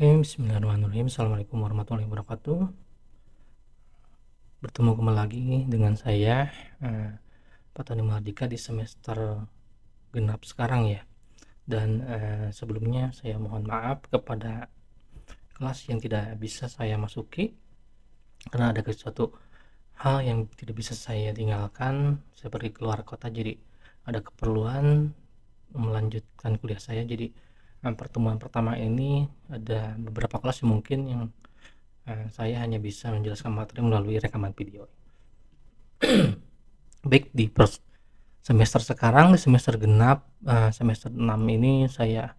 Oke, bismillahirrahmanirrahim. Assalamualaikum warahmatullahi wabarakatuh. Bertemu kembali lagi dengan saya, Pak Tony Mahardika di semester genap sekarang ya. Dan sebelumnya saya mohon maaf kepada kelas yang tidak bisa saya masuki karena ada sesuatu hal yang tidak bisa saya tinggalkan. Saya pergi keluar kota, jadi ada keperluan melanjutkan kuliah saya. Jadi pertemuan pertama ini ada beberapa kelas yang mungkin yang saya hanya bisa menjelaskan materi melalui rekaman video. Baik, di semester sekarang, di semester genap, semester 6 ini saya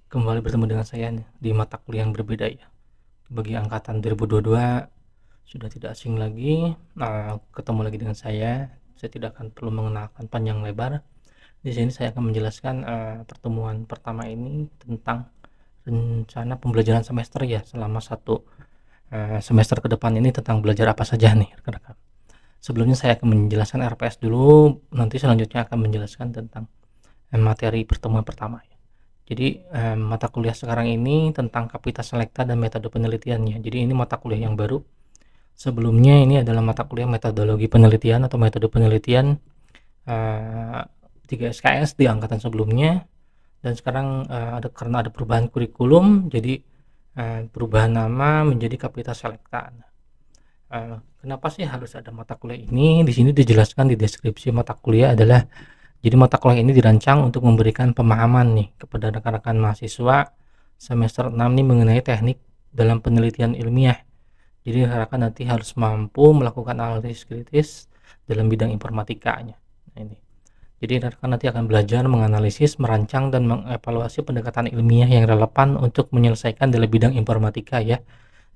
kembali bertemu dengan saya di mata kuliah yang berbeda ya. Bagi angkatan 2022 sudah tidak asing lagi, ketemu lagi dengan saya tidak akan perlu mengenalkan panjang lebar. Di sini saya akan menjelaskan pertemuan pertama ini tentang rencana pembelajaran semester ya, selama satu semester ke depan ini tentang belajar apa saja nih rekan-rekan. Sebelumnya saya akan menjelaskan RPS dulu, nanti selanjutnya akan menjelaskan tentang materi pertemuan pertama ya. Jadi mata kuliah sekarang ini tentang Kapita Selekta dan metode penelitiannya. Jadi ini mata kuliah yang baru. Sebelumnya ini adalah mata kuliah metodologi penelitian atau metode penelitian 3 SKS di angkatan sebelumnya, dan sekarang karena ada perubahan kurikulum, jadi perubahan nama menjadi Kapita Selekta. Kenapa sih harus ada mata kuliah ini? Di sini dijelaskan di deskripsi mata kuliah adalah, jadi mata kuliah ini dirancang untuk memberikan pemahaman nih kepada rekan-rekan mahasiswa semester 6 nih mengenai teknik dalam penelitian ilmiah. Jadi rekan-rekan nanti harus mampu melakukan analisis kritis dalam bidang informatikanya. Nah, ini. Jadi rekan nanti akan belajar menganalisis, merancang, dan mengevaluasi pendekatan ilmiah yang relevan untuk menyelesaikan dalam bidang informatika ya,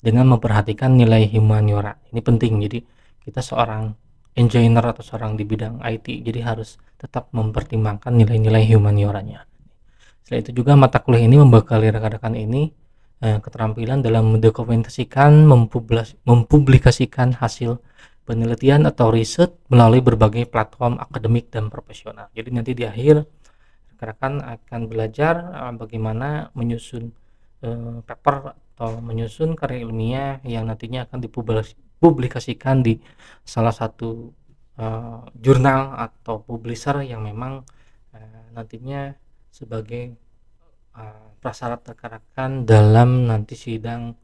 dengan memperhatikan nilai humaniora. Ini penting. Jadi kita seorang engineer atau seorang di bidang IT, jadi harus tetap mempertimbangkan nilai-nilai humanioranya. Selain itu juga mata kuliah ini membekali rekan-rekan ini keterampilan dalam mendokumentasikan, mempublikasikan hasil penelitian atau riset melalui berbagai platform akademik dan profesional. Jadi nanti di akhir rekan-rekan akan belajar bagaimana menyusun paper atau menyusun karya ilmiah yang nantinya akan dipublikasikan di salah satu jurnal atau publisher yang memang nantinya sebagai prasyarat rekan-rekan dalam nanti sidang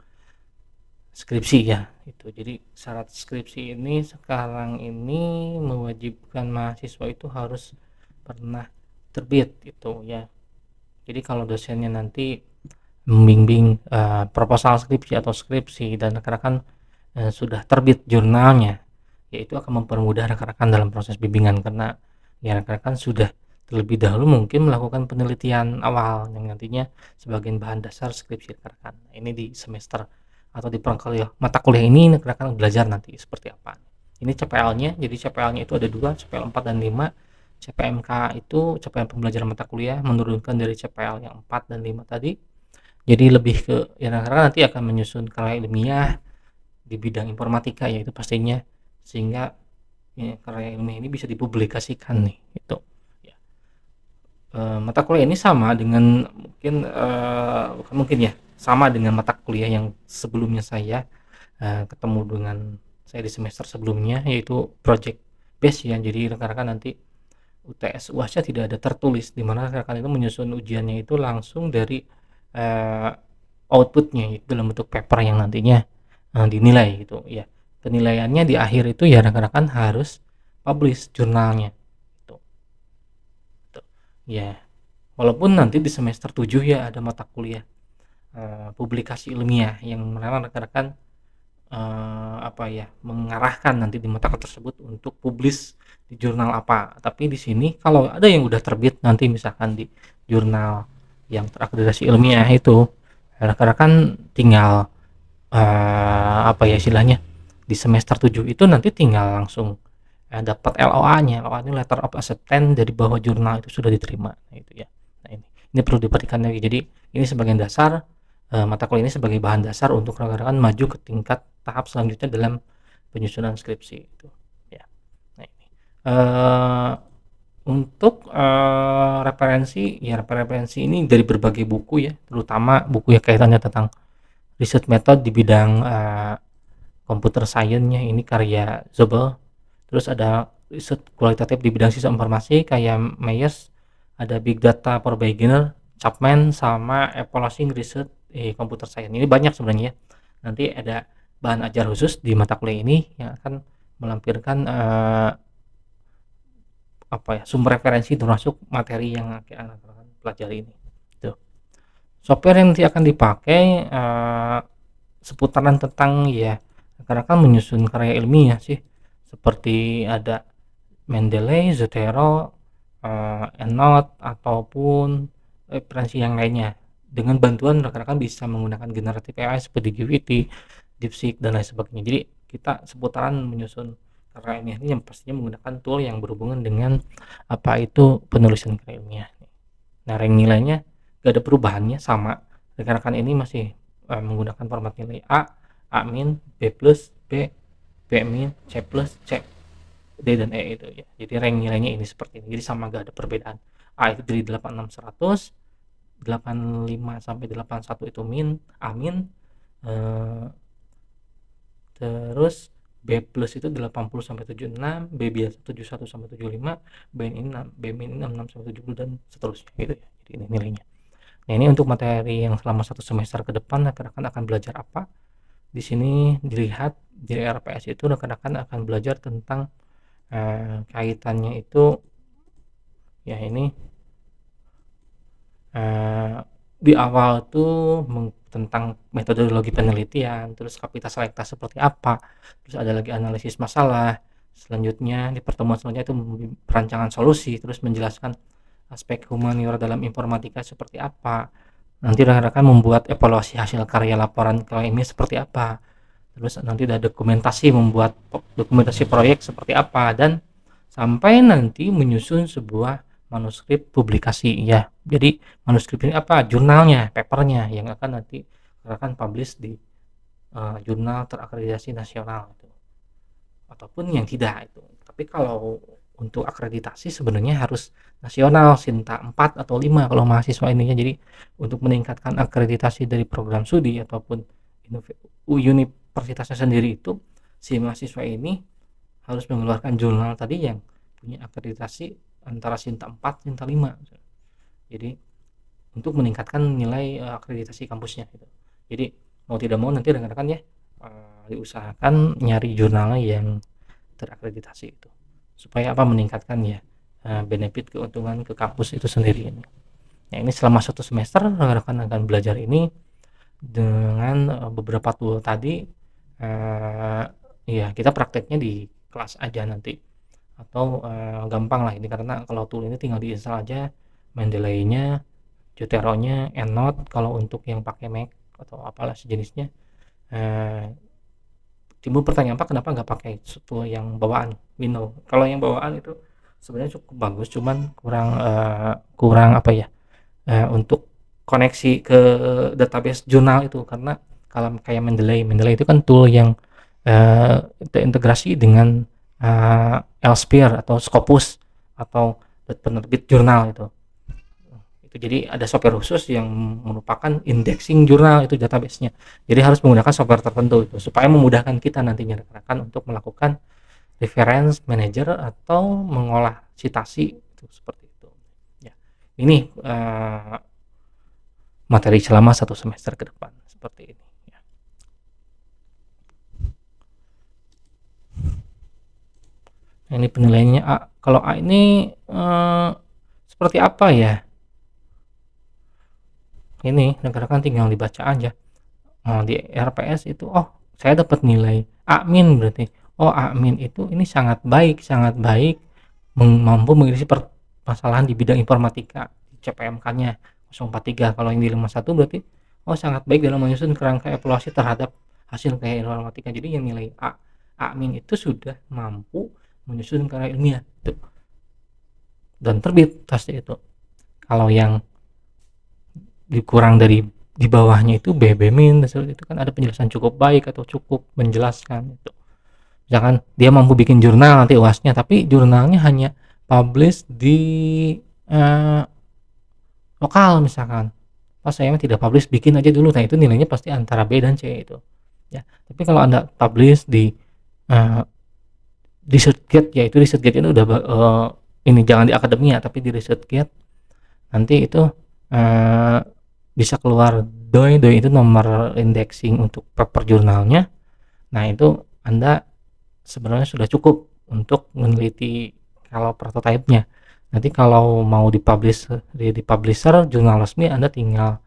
skripsi ya. Itu jadi syarat skripsi ini sekarang ini mewajibkan mahasiswa itu harus pernah terbit itu ya. Jadi kalau dosennya nanti membimbing proposal skripsi atau skripsi dan rekan-rekan sudah terbit jurnalnya, yaitu akan mempermudah rekan-rekan dalam proses bimbingan, karena ya rekan-rekan sudah terlebih dahulu mungkin melakukan penelitian awal yang nantinya sebagian bahan dasar skripsi rekan-rekan. Ini di semester atau di mata kuliah ini rekan-rekan belajar nanti seperti apa. Ini CPL-nya, jadi CPL-nya itu ada 2, CPL 4 dan 5. CPMK itu capaian pembelajaran mata kuliah menurunkan dari CPL yang 4 dan 5 tadi. Jadi lebih ke ya rekan-rekan nanti akan menyusun karya ilmiah di bidang informatika ya, itu pastinya, sehingga ya, karya ilmiah ini bisa dipublikasikan nih itu ya. Mata kuliah ini sama dengan mungkin ya sama dengan mata kuliah yang sebelumnya saya ketemu dengan saya di semester sebelumnya, yaitu project base ya. Jadi rekan-rekan nanti UTS UASnya tidak ada tertulis, di mana rekan-rekan itu menyusun ujiannya itu langsung dari outputnya dalam bentuk paper yang nantinya dinilai gitu ya. Penilaiannya di akhir itu ya rekan-rekan harus publish jurnalnya gitu. Ya, walaupun nanti di semester 7 ya ada mata kuliah publikasi ilmiah yang memang rekan-rekan mengarahkan nanti di mata kuliah tersebut untuk publis di jurnal apa. Tapi di sini kalau ada yang udah terbit nanti misalkan di jurnal yang terakreditasi ilmiah itu, rekan-rekan tinggal istilahnya di semester 7 itu nanti tinggal langsung dapat LOA-nya. LOA ini letter of acceptance dari bahwa jurnal itu sudah diterima. Nah, itu ya. Nah, ini perlu diperhatikan lagi. Jadi ini sebagian dasar mata kuliah ini sebagai bahan dasar untuk rekan-rekan maju ke tingkat tahap selanjutnya dalam penyusunan skripsi itu ya. Nah, ini untuk referensi ini dari berbagai buku ya, terutama buku yang kaitannya tentang riset metode di bidang computer science-nya, ini karya Zobel. Terus ada riset kualitatif di bidang sistem informasi kayak Myers, ada big data for beginner Chapman, sama evaluating research computer science. Ini banyak sebenarnya. Nanti ada bahan ajar khusus di mata kuliah ini yang akan melampirkan sumber referensi termasuk materi yang akan pelajari ini. Tuh. Software yang nanti akan dipakai seputaran tentang karena kan menyusun karya ilmiah sih, seperti ada Mendeley, Zotero, EndNote ataupun referensi yang lainnya. Dengan bantuan rekan-rekan bisa menggunakan generatif AI seperti GPT, DeepSeek dan lain sebagainya. Jadi kita seputaran menyusun karya ilmiah ini yang pastinya menggunakan tool yang berhubungan dengan penulisan karya ilmiah. Nah, rank nilainya gak ada perubahannya, sama. Rekan-rekan ini masih menggunakan format nilai A, A min, B plus, B, B min, C plus, C, D dan E itu ya. Jadi rank nilainya ini seperti ini. Jadi sama, gak ada perbedaan. A itu dari 86 100, 85 sampai 81 itu min, A min, terus B plus itu 80 sampai 76, B biasa 71 sampai 75, B min 66 sampai 70 dan seterusnya gitu ya. Jadi ini nilainya. Nah, ini untuk materi yang selama 1 semester ke depan rekan-rekan akan belajar apa. Di sini dilihat di RPS itu rekan-rekan akan belajar tentang kaitannya itu ya ini di awal tuh tentang metodologi penelitian, terus kapasitas selekta seperti apa, terus ada lagi analisis masalah. Selanjutnya di pertemuan selanjutnya itu perancangan solusi, terus menjelaskan aspek humaniora dalam informatika seperti apa. Nanti rekan-rekan membuat evaluasi hasil karya laporan kliennya seperti apa. Terus nanti ada dokumentasi, membuat dokumentasi proyek seperti apa, dan sampai nanti menyusun sebuah manuskrip publikasi ya. Jadi manuskrip ini apa? Jurnalnya, papernya yang akan nanti akan publish di jurnal terakreditasi nasional itu. Ataupun yang tidak itu. Tapi kalau untuk akreditasi sebenarnya harus nasional, Sinta 4 atau 5 kalau mahasiswa ininya. Jadi untuk meningkatkan akreditasi dari program studi ataupun universitasnya sendiri itu, si mahasiswa ini harus mengeluarkan jurnal tadi yang punya akreditasi antara Sinta 4, Sinta 5. Jadi untuk meningkatkan nilai akreditasi kampusnya gitu. Jadi mau tidak mau nanti rekan-rekan ya diusahakan nyari jurnalnya yang terakreditasi itu, supaya meningkatkan ya benefit keuntungan ke kampus itu sendiri ini. Nah, ini selama 1 semester rekan-rekan akan belajar ini dengan beberapa tool tadi. Ya kita prakteknya di kelas aja nanti, atau gampang lah ini karena kalau tool ini tinggal diinstal aja, Mendeley-nya, Zotero-nya, EndNote kalau untuk yang pakai Mac atau apalah sejenisnya. Timbul pertanyaan kenapa nggak pakai tool yang bawaan Windows. Kalau yang bawaan itu sebenarnya cukup bagus, cuman kurang untuk koneksi ke database jurnal itu, karena kalau kayak Mendeley itu kan tool yang terintegrasi dengan Elsevier atau Scopus atau penerbit jurnal itu. Jadi ada software khusus yang merupakan indexing jurnal itu database-nya. Jadi harus menggunakan software tertentu itu supaya memudahkan kita nantinya rekan-rekan untuk melakukan reference manager atau mengolah citasi itu, seperti itu. Ya. Ini materi selama 1 semester ke depan seperti ini. Ya. Nah, ini penilaiannya A. Kalau A ini seperti apa ya? Ini rekan-rekan tinggal dibaca aja. Di RPS itu saya dapat nilai A min, berarti A min itu ini sangat baik mampu mengisi permasalahan di bidang informatika CPMK-nya 043. Kalau yang di 51 berarti sangat baik dalam menyusun kerangka evaluasi terhadap hasil karya informatika. Jadi yang nilai A min itu sudah mampu menyusun karya ilmiah itu dan terbit pasti itu. Kalau yang dikurang dari di bawahnya itu B min, itu kan ada penjelasan cukup baik atau cukup menjelaskan itu. Misalkan dia mampu bikin jurnal nanti UASnya, tapi jurnalnya hanya publish di lokal misalkan, pas saya tidak publish, bikin aja dulu. Nah, itu nilainya pasti antara B dan C itu, ya. Tapi kalau Anda publish di uh, ResearchGate, ya itu ResearchGate ini udah ini jangan di akademia tapi di ResearchGate, nanti itu uh, bisa keluar DOI. DOI itu nomor indexing untuk paper jurnalnya. Nah, itu Anda sebenarnya sudah cukup untuk meneliti kalau prototipe-nya. Nanti kalau mau dipublish di publisher jurnal resmi, Anda tinggal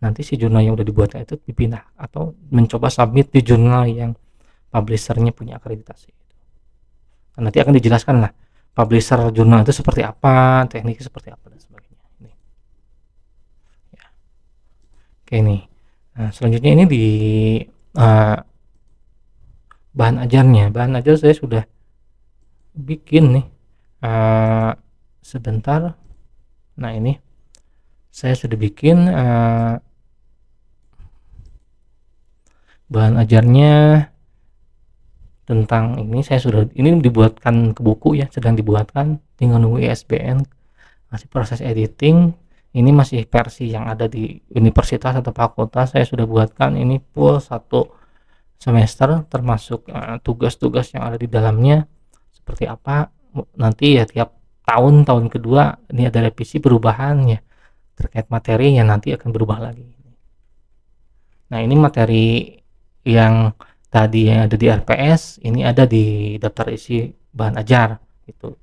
nanti si jurnal yang udah dibuat itu dipindah atau mencoba submit di jurnal yang publishernya punya akreditasi. Nanti akan dijelaskan lah publisher jurnal itu seperti apa, tekniknya seperti apa dan sebagainya. Ini. Ya. Oke nih. Nah, selanjutnya ini di uh, bahan ajarnya. Bahan ajar saya sudah bikin nih. Sebentar. Nah, ini saya sudah bikin bahan ajarnya tentang ini. Saya sudah ini dibuatkan ke buku ya, sedang dibuatkan, tinggal nunggu ISBN, masih proses editing. Ini masih versi yang ada di universitas atau fakultas. Saya sudah buatkan ini full 1 semester, termasuk tugas-tugas yang ada di dalamnya seperti apa. Nanti ya tiap tahun kedua ini ada revisi perubahan ya terkait materi yang nanti akan berubah lagi. Nah, ini materi yang tadi yang ada di RPS, ini ada di daftar isi bahan ajar itu.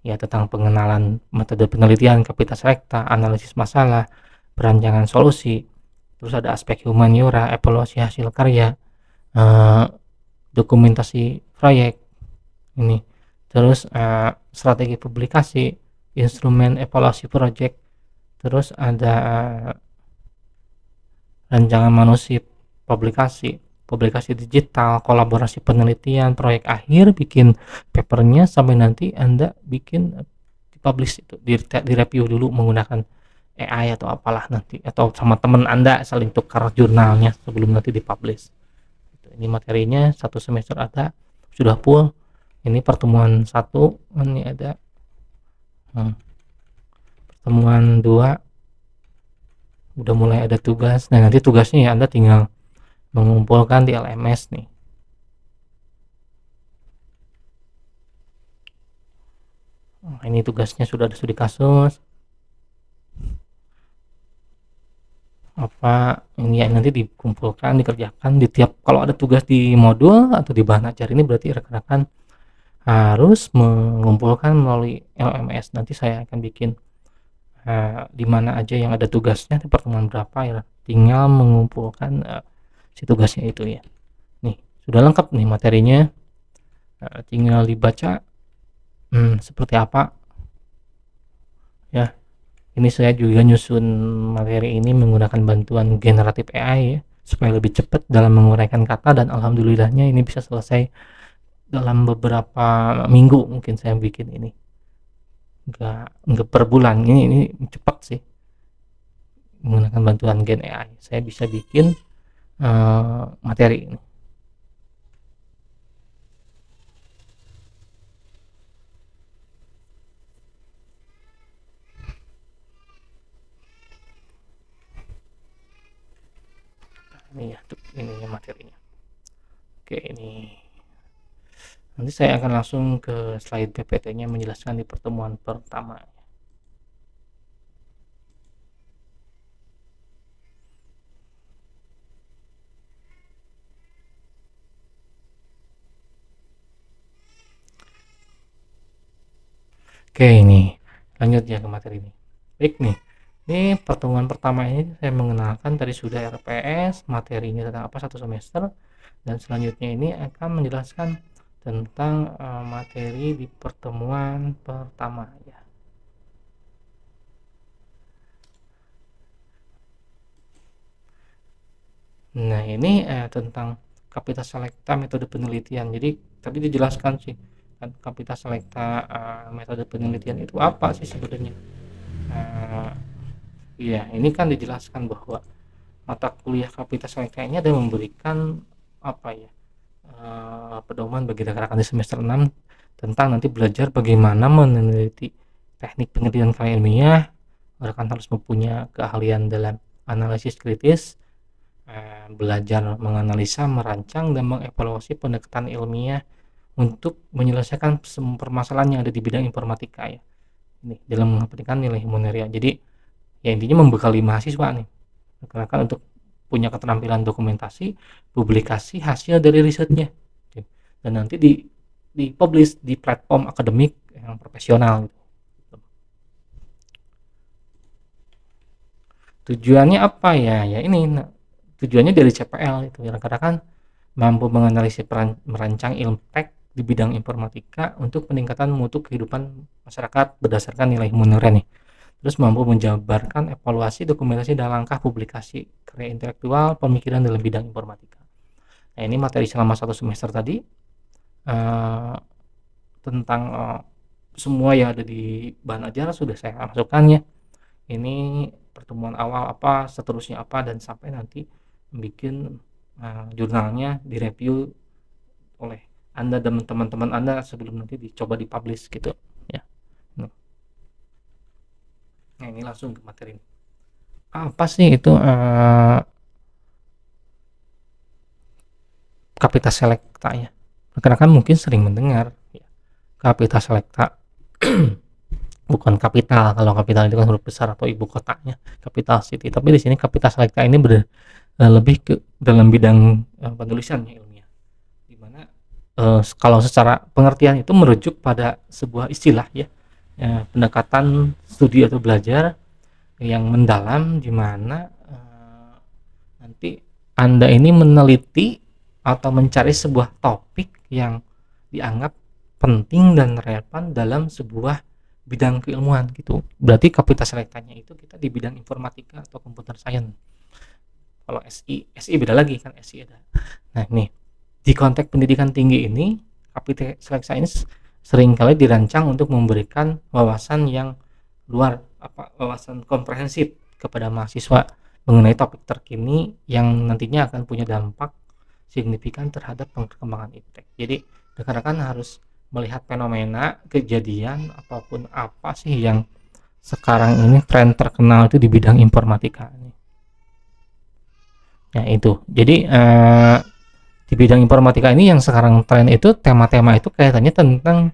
Ya, tentang pengenalan metode penelitian, kapasitas rekta, analisis masalah, perancangan solusi, terus ada aspek humaniora, evaluasi hasil karya, dokumentasi proyek ini, terus strategi publikasi, instrumen evaluasi proyek, terus ada rancangan manuskrip publikasi digital, kolaborasi penelitian, proyek akhir, bikin papernya sampai nanti Anda bikin publish itu di review dulu menggunakan AI atau apalah nanti, atau sama teman Anda saling tukar jurnalnya sebelum nanti dipublish. Ini materinya 1 semester ada sudah full. Ini pertemuan 1, ini ada pertemuan 2 udah mulai ada tugas. Nah, nanti tugasnya ya Anda tinggal mengumpulkan di LMS nih. Nah, ini tugasnya sudah ada studi kasus apa ini ya, nanti dikumpulkan, dikerjakan di tiap, kalau ada tugas di modul atau di bahan ajar ini berarti rekan-rekan harus mengumpulkan melalui LMS. Nanti saya akan bikin di mana aja yang ada tugasnya di pertemuan berapa ya, tinggal mengumpulkan si tugasnya itu ya. Nih sudah lengkap nih materinya, tinggal dibaca seperti apa ya. Ini saya juga nyusun materi ini menggunakan bantuan generatif AI ya, supaya lebih cepat dalam menguraikan kata, dan alhamdulillahnya ini bisa selesai dalam beberapa minggu. Mungkin saya bikin ini enggak per bulan, ini cepat sih menggunakan bantuan gen AI. Saya bisa bikin materi ini. Ini ya, ini materinya. Oke, ini nanti saya akan langsung ke slide PPT-nya menjelaskan di pertemuan pertama. Oke, ini lanjut ya ke materi ini. Baik nih, ini pertemuan pertama ini saya mengenalkan tadi sudah RPS, materinya tentang apa 1 semester, dan selanjutnya ini akan menjelaskan tentang materi di pertemuan pertama ya. Nah, ini tentang kapasitas selekta metode penelitian. Jadi tadi dijelaskan sih kan kapasitas selekta metode penelitian itu apa sih sebenarnya. Iya, ini kan dijelaskan bahwa mata kuliah kapasitas selekta ini ada memberikan apa ya, pedoman bagi rekan-rekan di semester 6 tentang nanti belajar bagaimana meneliti teknik penelitian karya ilmiah. Rekan harus mempunyai keahlian dalam analisis kritis, belajar menganalisa, merancang, dan mengevaluasi pendekatan ilmiah untuk menyelesaikan permasalahan yang ada di bidang informatika ya. Ini dalam mengaplikan nilai humaneria. Jadi ya intinya membekali mahasiswa nih rekan-rekan untuk punya keterampilan dokumentasi, publikasi hasil dari risetnya, dan nanti di publish di platform akademik yang profesional. Tujuannya apa ya? Ya ini tujuannya dari CPL itu rekan-rekan kan mampu menganalisis merancang iltek di bidang informatika untuk peningkatan mutu kehidupan masyarakat berdasarkan nilai humaneria nih. Terus mampu menjabarkan evaluasi dokumentasi dan langkah publikasi karya intelektual pemikiran dalam bidang informatika. Nah ini materi selama 1 semester tadi tentang semua yang ada di bahan ajar sudah saya masukkan ya. Ini pertemuan awal apa, seterusnya apa, dan sampai nanti bikin jurnalnya direview oleh Anda dan teman-teman Anda sebelum nanti dicoba dipublish gitu ya. Nah ini langsung ke materi. Apa sih itu Kapita Selecta ya? Rekan-rekan mungkin sering mendengar ya, Kapita Selecta bukan kapital. Kalau kapital itu kan huruf besar atau ibu kotanya, capital city. Tapi di sini Kapita Selecta ini lebih ke dalam bidang penulisan ya, ilmiah. Dimana kalau secara pengertian itu merujuk pada sebuah istilah ya, pendekatan studi atau belajar yang mendalam, di mana nanti Anda ini meneliti atau mencari sebuah topik yang dianggap penting dan relevan dalam sebuah bidang keilmuan gitu. Berarti Kapita Selectanya itu kita di bidang informatika atau computer science. Kalau SI beda lagi kan, SI ada. Nah nih di konteks pendidikan tinggi ini Kapita Selecta ini seringkali dirancang untuk memberikan wawasan yang luar, wawasan komprehensif kepada mahasiswa mengenai topik terkini yang nantinya akan punya dampak signifikan terhadap perkembangan iptek. Jadi rekan-rekan harus melihat fenomena kejadian apapun apa sih yang sekarang ini tren terkenal itu di bidang informatika. Ya itu. Jadi di bidang informatika ini yang sekarang tren itu tema-tema itu kaitannya tentang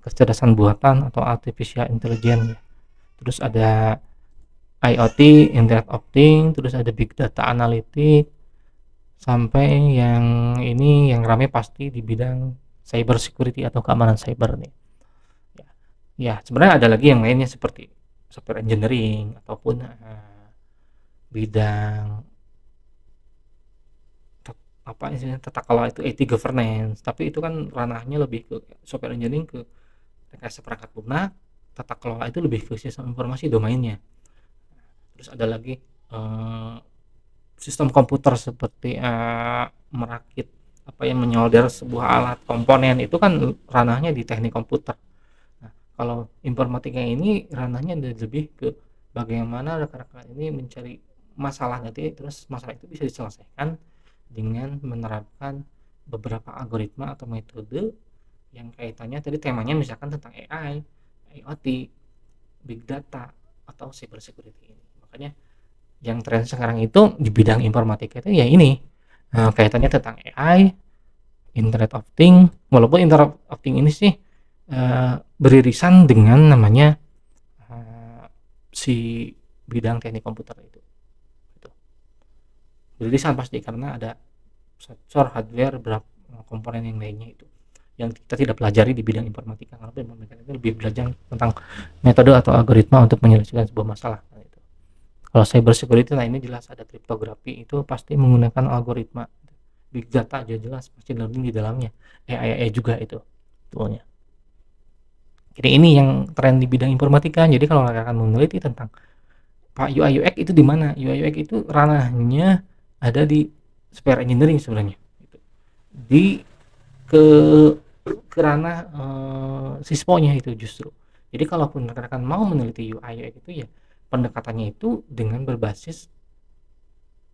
kecerdasan buatan atau artificial intelligence ya. Terus ada IoT, Internet of Things, terus ada big data analytics, sampai yang ini yang ramai pasti di bidang cyber security atau keamanan cyber nih. Ya, sebenarnya ada lagi yang lainnya seperti software engineering ataupun bidang apa istilahnya tata kelola itu IT governance, tapi itu kan ranahnya lebih ke software engineering ke rekayasa perangkat lunak, tata kelola itu lebih ke sistem informasi domainnya. Terus ada lagi sistem komputer seperti merakit apa yang menyolder sebuah alat komponen, itu kan ranahnya di teknik komputer. Nah, kalau informatika ini ranahnya lebih ke bagaimana rekan-rekan ini mencari masalah nanti, terus masalah itu bisa diselesaikan dengan menerapkan beberapa algoritma atau metode yang kaitannya tadi temanya misalkan tentang AI, IoT, big data atau cyber security ini. Makanya yang tren sekarang itu di bidang informatika itu ya ini kaitannya tentang AI, Internet of Things. Walaupun Internet of Things ini sih beririsan dengan namanya si bidang teknik komputer itu. Beririsan pasti karena ada sensor, hardware, beberapa komponen yang lainnya itu yang kita tidak pelajari di bidang informatika, karena informatika itu lebih belajar tentang metode atau algoritma untuk menyelesaikan sebuah masalah. Nah, itu. Kalau cyber security, nah ini jelas ada kriptografi, itu pasti menggunakan algoritma. Big data aja jelas machine learning di dalamnya, AI juga itu toolnya. Jadi ini yang tren di bidang informatika. Jadi kalau akan meneliti tentang Pak UI UX itu di mana? UI UX itu ranahnya ada di software engineering sebenarnya. Di ke ranah sisponya itu justru. Jadi kalaupun rekan-rekan mau meneliti UI UX itu ya pendekatannya itu dengan berbasis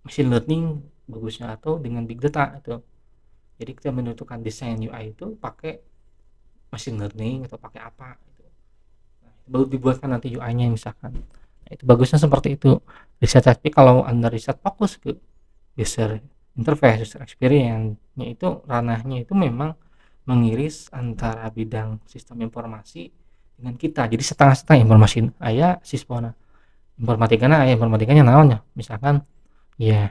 machine learning bagusnya atau dengan big data itu. Jadi kita menentukan desain UI itu pakai machine learning atau pakai apa itu. Nah, baru dibuatkan nanti UI-nya misalkan. Itu bagusnya seperti itu riset. Tapi kalau Anda riset fokus ke user interface, user experience-nya, itu ranahnya itu memang mengiris antara bidang sistem informasi dengan kita. Jadi setengah-setengah informasi aya sispona informatikana aya informatikanya naonnya, misalkan ya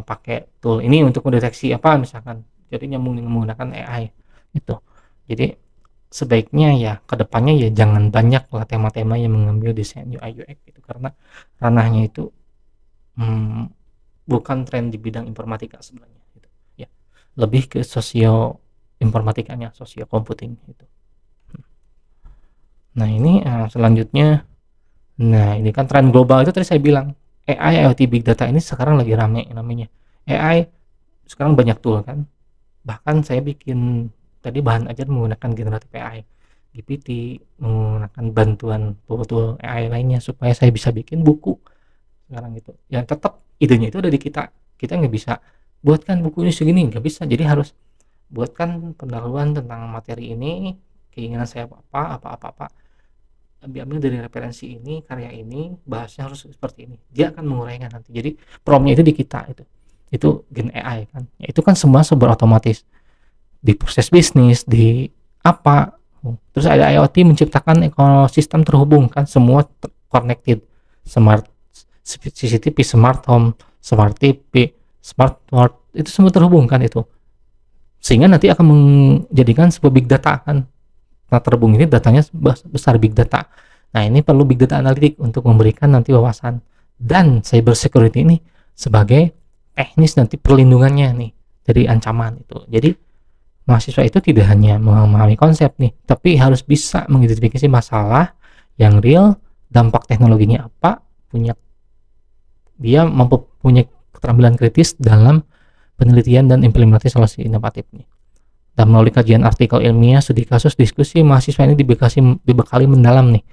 pakai tool ini untuk mendeteksi apa misalkan, jadi nyambung menggunakan AI itu. Jadi sebaiknya ya kedepannya ya jangan banyak lah tema-tema yang mengambil desain UI UX itu, karena ranahnya itu bukan tren di bidang informatika sebenarnya gitu ya, lebih ke sosio informatikanya, sosio computing gitu. Nah ini selanjutnya, nah ini kan tren global itu tadi saya bilang AI IoT Big Data ini sekarang lagi rame namanya. AI sekarang banyak tool kan, bahkan saya bikin tadi bahan ajar menggunakan generatif AI, GPT, menggunakan bantuan tool-tool AI lainnya supaya saya bisa bikin buku sekarang gitu. Yang tetap idenya itu ada di kita. Kita nggak bisa buatkan bukunya segini, nggak bisa. Jadi harus buatkan pendahuluan tentang materi ini, keinginan saya apa, ambil dari referensi ini, karya ini, bahasnya harus seperti ini. Dia akan menguraikan nanti. Jadi promnya itu di kita itu gen AI kan. Ya, itu kan semua otomatis di proses bisnis, di apa. Terus ada IoT menciptakan ekosistem terhubung kan, semua connected, smart CCTV, smart home, smart TV, smart world, itu semua terhubung kan itu. Sehingga nanti akan menjadikan sebuah big data kan. Nah, terhubung ini datanya besar big data. Nah, ini perlu big data analitik untuk memberikan nanti wawasan. Dan cyber security ini sebagai teknis nanti perlindungannya nih dari ancaman itu. Jadi mahasiswa itu tidak hanya memahami konsep nih, tapi harus bisa mengidentifikasi masalah yang real, dampak teknologinya apa, dia mampu punya keterampilan kritis dalam penelitian dan implementasi solusi inovatif nih. Dan melalui kajian artikel ilmiah, studi kasus, diskusi, mahasiswa ini dibekali mendalam nih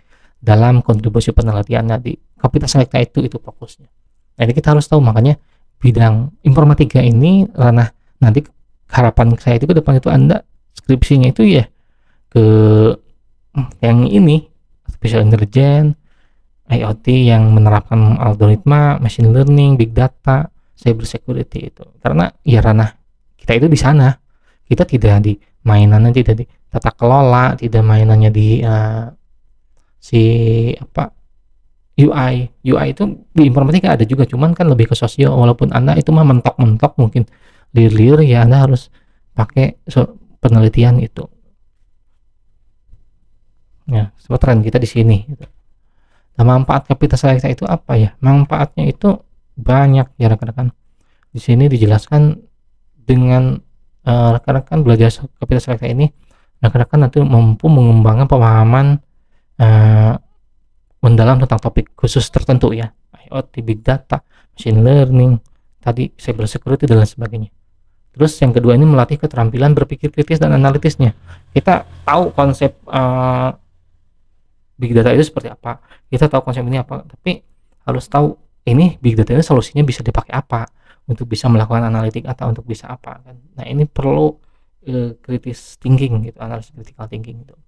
dalam kontribusi penelitiannya di Kapasitas Selekta itu fokusnya. Nah, ini kita harus tahu, makanya bidang informatika ini ranah nanti harapan saya itu ke depan itu Anda skripsinya itu ya ke yang ini artificial intelligence, IoT yang menerapkan algoritma, machine learning, big data, cyber security itu. Karena ya ranah kita itu di sana. Kita tidak di mainannya, tidak di tata kelola, tidak mainannya di si apa UI itu di informatika ada juga, cuman kan lebih ke sosio. Walaupun Anda itu mah mentok-mentok mungkin liur-liur ya, Anda harus pakai penelitian itu. Ya, sebab tren kita di sini gitu. Nah, manfaat Kapasitas Selekta itu apa ya? Manfaatnya itu banyak ya rekan-rekan. Di sini dijelaskan dengan rekan-rekan belajar Kapasitas Selekta ini, rekan-rekan nanti mampu mengembangkan pemahaman mendalam tentang topik khusus tertentu ya, IoT, big data, machine learning, tadi cyber security dan lain sebagainya. Terus yang kedua ini melatih keterampilan berpikir kritis dan analitisnya. Kita tahu konsep big data itu seperti apa, kita tahu konsep ini apa, tapi harus tahu ini big data ini solusinya bisa dipakai apa untuk bisa melakukan analitik atau untuk bisa apa kan. Nah, ini perlu kritis thinking gitu, analisis critical thinking gitu.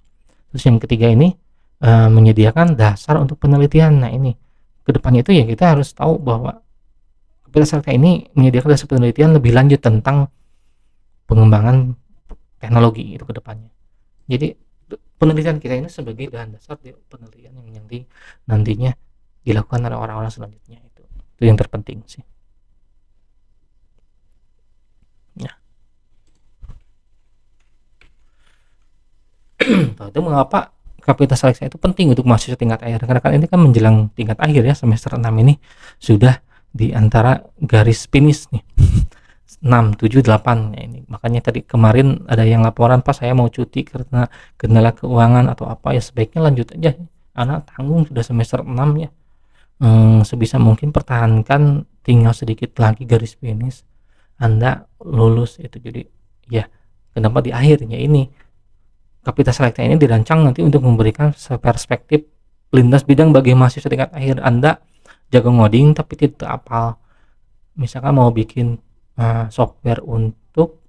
Terus yang ketiga ini menyediakan dasar untuk penelitian. Nah, ini kedepannya itu ya kita harus tahu bahwa Kapasitas Selekta ini menyediakan dasar penelitian lebih lanjut tentang pengembangan teknologi itu kedepannya. Jadi penelitian kita ini sebagai bahan dasar di penelitian yang nantinya dilakukan oleh orang-orang selanjutnya. Itu yang terpenting sih ya. Itu mengapa Kapasitas Selekta itu penting untuk mahasiswa tingkat akhir, karena kan ini kan menjelang tingkat akhir ya, semester 6 ini sudah di antara garis finish nih 6, 7, 8 ya ini. Makanya tadi kemarin ada yang laporan, Pak saya mau cuti karena kendala keuangan atau apa, ya sebaiknya lanjut aja, anak tanggung sudah semester 6 ya. Sebisa mungkin pertahankan, tinggal sedikit lagi garis finish Anda lulus itu. Jadi ya kenapa di akhirnya ini Kapasitas Selekta ini dirancang nanti untuk memberikan perspektif lintas bidang bagi mahasiswa tingkat akhir. Anda jago ngoding tapi tidak apal, misalkan mau bikin software untuk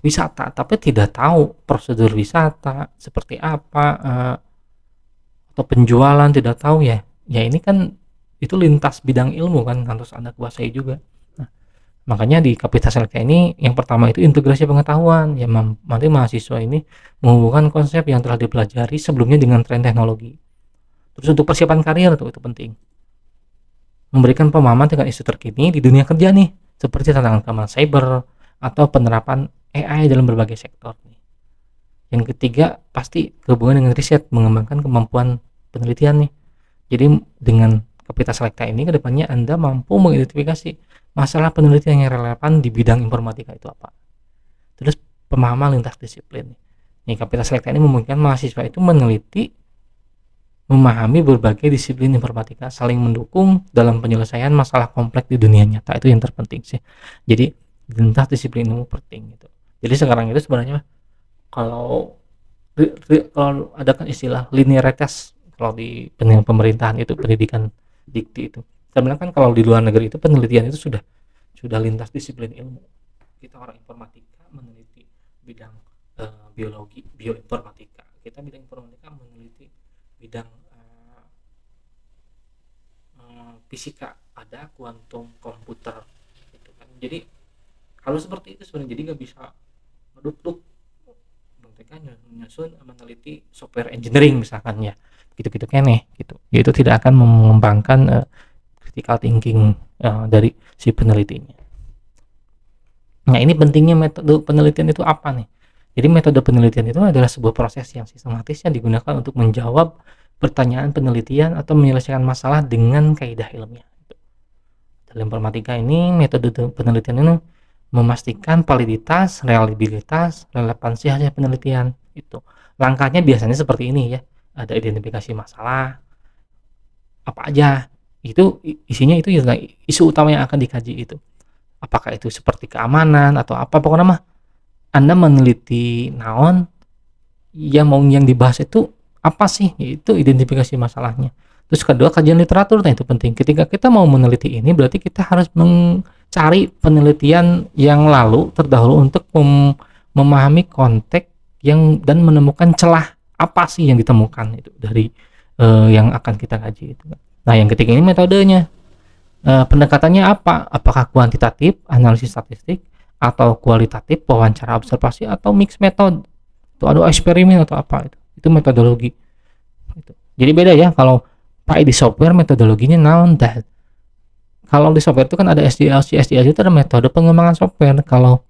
wisata tapi tidak tahu prosedur wisata seperti apa, atau penjualan tidak tahu ya, ya ini kan itu lintas bidang ilmu kan harus Anda kuasai juga. Nah, makanya di Kapital Selekta ini yang pertama itu integrasi pengetahuan, ya nanti mahasiswa ini menghubungkan konsep yang telah dipelajari sebelumnya dengan tren teknologi. Terus untuk persiapan karir tuh itu penting. Memberikan pemahaman dengan isu terkini di dunia kerja nih, seperti tantangan keamanan cyber atau penerapan AI dalam berbagai sektor nih. Yang ketiga pasti berhubungan dengan riset, mengembangkan kemampuan penelitian nih. Jadi dengan Kapital Selekta ini kedepannya Anda mampu mengidentifikasi masalah penelitian yang relevan di bidang informatika itu apa. Terus pemahaman lintas disiplin. Nih Kapital Selekta ini memungkinkan mahasiswa itu meneliti, memahami berbagai disiplin informatika, saling mendukung dalam penyelesaian masalah kompleks di dunia nyata. Itu yang terpenting sih. Jadi lintas disiplin ilmu penting gitu. Jadi sekarang itu sebenarnya kalau ada kan istilah linearitas kalau di pemerintahan itu pendidikan dikti itu. Sebenarnya kan kalau di luar negeri itu penelitian itu sudah lintas disiplin ilmu. Kita orang informatika meneliti bidang biologi, bioinformatika. Kita bidang informatika meneliti bidang fisika, ada kuantum komputer gitu kan. Jadi kalau seperti itu sebenarnya jadi nggak bisa ngeduk-duk mereka menyusun meneliti software engineering misalkan ya gitu-gitu kene gitu. Itu tidak akan mengembangkan critical thinking dari si penelitinya. Nah ini pentingnya metode penelitian itu apa nih? Jadi metode penelitian itu adalah sebuah proses yang sistematis yang digunakan untuk menjawab pertanyaan penelitian atau menyelesaikan masalah dengan kaidah ilmiah. Dalam informatika ini metode penelitian ini memastikan validitas, reliabilitas, relevansi hasil penelitian itu. Langkahnya biasanya seperti ini ya. Ada identifikasi masalah apa aja. Itu isinya itu isu utama yang akan dikaji itu. Apakah itu seperti keamanan atau apa pokoknya mah Anda meneliti naon yang dibahas itu apa sih? Itu identifikasi masalahnya. Terus kedua kajian literatur, nah itu penting. Ketika kita mau meneliti ini berarti kita harus cari penelitian yang lalu terdahulu untuk memahami konteks yang dan menemukan celah apa sih yang ditemukan itu dari yang akan kita kaji itu. Nah yang ketiga ini metodenya, pendekatannya apa? Apakah kuantitatif analisis statistik atau kualitatif wawancara observasi atau mix metode itu ada eksperimen atau apa itu metodologi itu. Jadi beda ya kalau di software metodologinya naon dan kalau di software itu kan ada SDLC itu ada metode pengembangan software. Kalau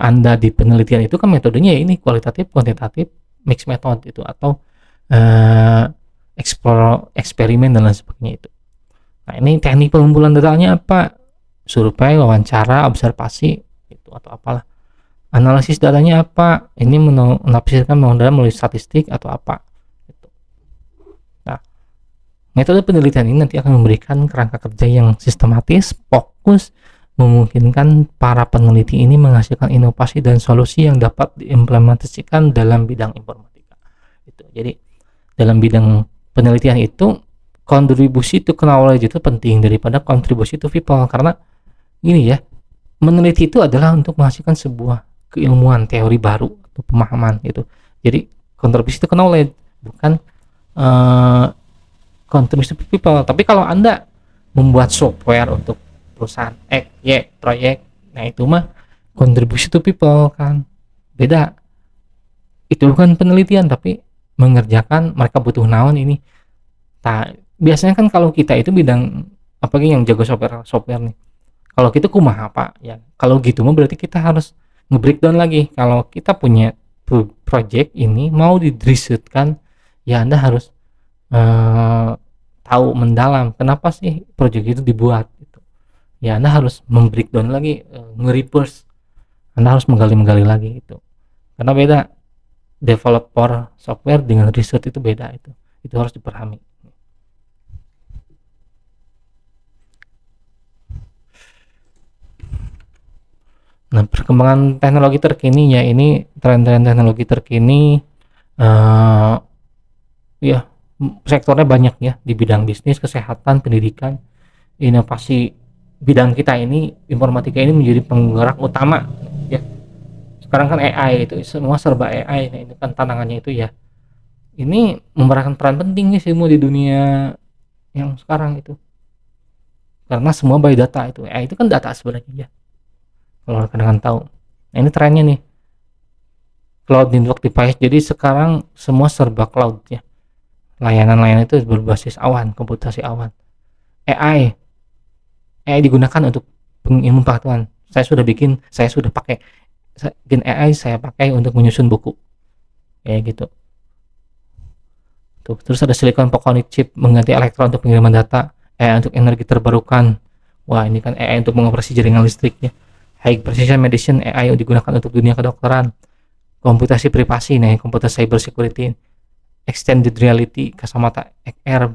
Anda di penelitian itu kan metodenya ini kualitatif, kuantitatif, mix method itu atau eksperimen dan lain sebagainya itu. Nah ini teknik pengumpulan datanya apa? Survei, wawancara, observasi itu atau apalah. Analisis datanya apa? Ini menafsirkan melalui statistik atau apa. Metode penelitian ini nanti akan memberikan kerangka kerja yang sistematis, fokus, memungkinkan para peneliti ini menghasilkan inovasi dan solusi yang dapat diimplementasikan dalam bidang informatika. Jadi dalam bidang penelitian itu kontribusi to knowledge itu penting daripada kontribusi to people, karena ini ya meneliti itu adalah untuk menghasilkan sebuah keilmuan teori baru atau pemahaman gitu. Jadi kontribusi to knowledge bukan kontribusi to people. Tapi kalau Anda membuat software untuk perusahaan X, Y, proyek, nah itu mah kontribusi to people kan. Beda. Itu bukan penelitian tapi mengerjakan mereka butuh naon ini. Nah, biasanya kan kalau kita itu bidang apalagi yang jago software nih. Kalau kita kumaha apa ya. Kalau gitu mah berarti kita harus nge-breakdown lagi. Kalau kita punya project ini mau dirisetkan ya Anda harus tahu mendalam kenapa sih project itu dibuat gitu. Ya Anda harus membreakdown lagi, nge-reverse. Anda harus menggali lagi itu. Karena beda developer software dengan research itu beda itu. Itu harus dipahami. Nah, perkembangan teknologi terkini ya ini tren-tren teknologi terkini ya sektornya banyak ya di bidang bisnis, kesehatan, pendidikan, inovasi bidang kita ini informatika ini menjadi penggerak utama ya. Sekarang kan AI itu semua serba AI. Nah, ini kan tantangannya itu ya ini memerankan peran penting nih semua di dunia yang sekarang itu. Karena semua by data itu. Itu kan data sebenarnya ya. Kalau rekan-rekan tahu. Nah, ini trennya nih. Cloud network device. Jadi sekarang semua serba cloud ya. Layanan-layanan itu berbasis awan, komputasi awan. AI. AI digunakan untuk ilmu pengetahuan. Saya sudah pakai bikin AI, saya pakai untuk menyusun buku. Kayak gitu. Tuh, terus ada silicon photonic chip mengganti elektron untuk pengiriman data, AI untuk energi terbarukan. Wah, ini kan AI untuk mengoperasi jaringan listrik ya. High precision medicine, AI yang digunakan untuk dunia kedokteran. Komputasi privasi, nih, komputer cyber security, extended reality, kacamata XR,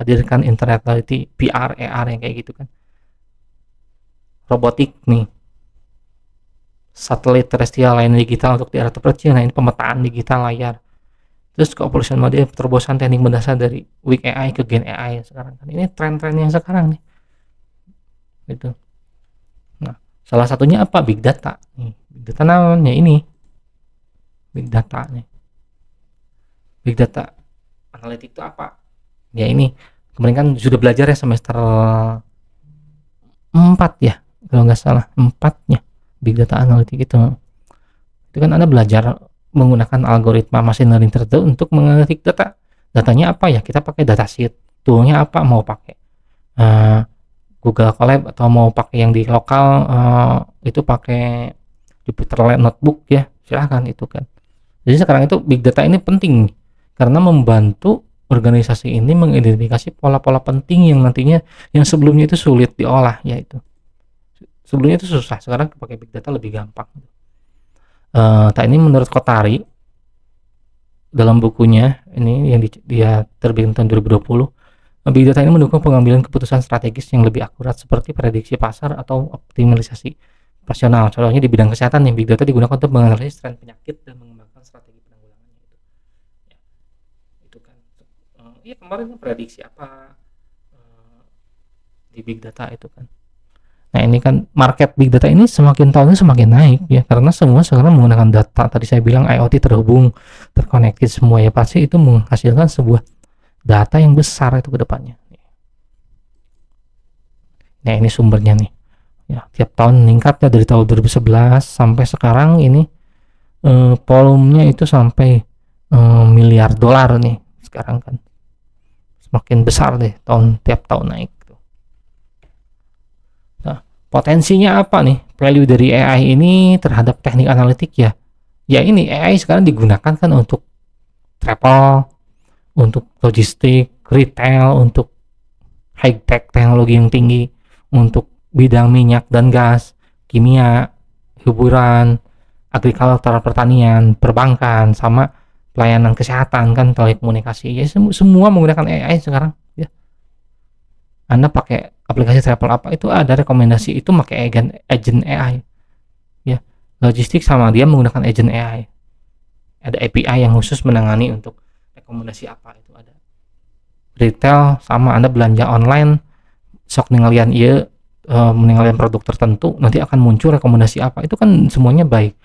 hadirkan internet reality, VR, AR yang kayak gitu kan. Robotik nih, satelit terestrial layanan digital untuk daerah terpencil. Nah, ini pemetaan digital layar. Terus keoperasian model terobosan teknik mendasar dari weak AI ke gen AI sekarang kan. Ini tren-tren yang sekarang nih. Gitu. Nah, salah satunya apa? Big data. Nih, big data namanya ini. Big data nih. Big data analitik itu apa? Ya ini. Kemarin kan sudah belajar ya semester 4 ya. Kalau nggak salah, 4-nya. Big data analitik itu. Itu kan Anda belajar menggunakan algoritma machine learning tertentu untuk menganalitik data. Datanya apa ya? Kita pakai datasheet. Toolnya apa? Mau pakai Google Colab atau mau pakai yang di lokal, itu pakai Jupyter Notebook ya. Silahkan itu kan. Jadi sekarang itu big data ini penting karena membantu organisasi ini mengidentifikasi pola-pola penting yang nantinya yang sebelumnya itu sulit diolah ya itu. Sebelumnya itu susah, sekarang pakai big data lebih gampang. Ini menurut Kotari dalam bukunya ini yang dia terbit tahun 2020, big data ini mendukung pengambilan keputusan strategis yang lebih akurat seperti prediksi pasar atau optimalisasi operasional. Contohnya di bidang kesehatan nih, big data digunakan untuk menganalisis tren penyakit dan mengembangkan strategi penanggulangannya itu. Ya, itu kan. Iya kemarin kan prediksi apa di big data itu kan. Nah, ini kan market big data ini semakin tahun semakin naik ya, karena semua sekarang menggunakan data. Tadi saya bilang IoT terhubung, terkonektif semua ya, pasti itu menghasilkan sebuah data yang besar itu ke depannya. Nah, ini sumbernya nih. Ya, tiap tahun meningkat ya dari tahun 2011 sampai sekarang ini volumenya itu sampai miliar dolar nih sekarang kan. Semakin besar deh tiap tahun naik. Potensinya apa nih value dari AI ini terhadap teknik analitik ya? Ya ini AI sekarang digunakan kan untuk travel, untuk logistik, retail, untuk high tech teknologi yang tinggi, untuk bidang minyak dan gas, kimia, hiburan, agrikultur, pertanian, perbankan, sama pelayanan kesehatan kan, telekomunikasi. Ya semua menggunakan AI sekarang ya. Anda pakai aplikasi travel apa itu ada rekomendasi itu pakai agent AI ya. Logistik sama dia menggunakan agent AI, ada API yang khusus menangani untuk rekomendasi apa itu ada. Retail sama Anda belanja online sok ningalian iya, meninggalkan produk tertentu nanti akan muncul rekomendasi apa, itu kan semuanya baik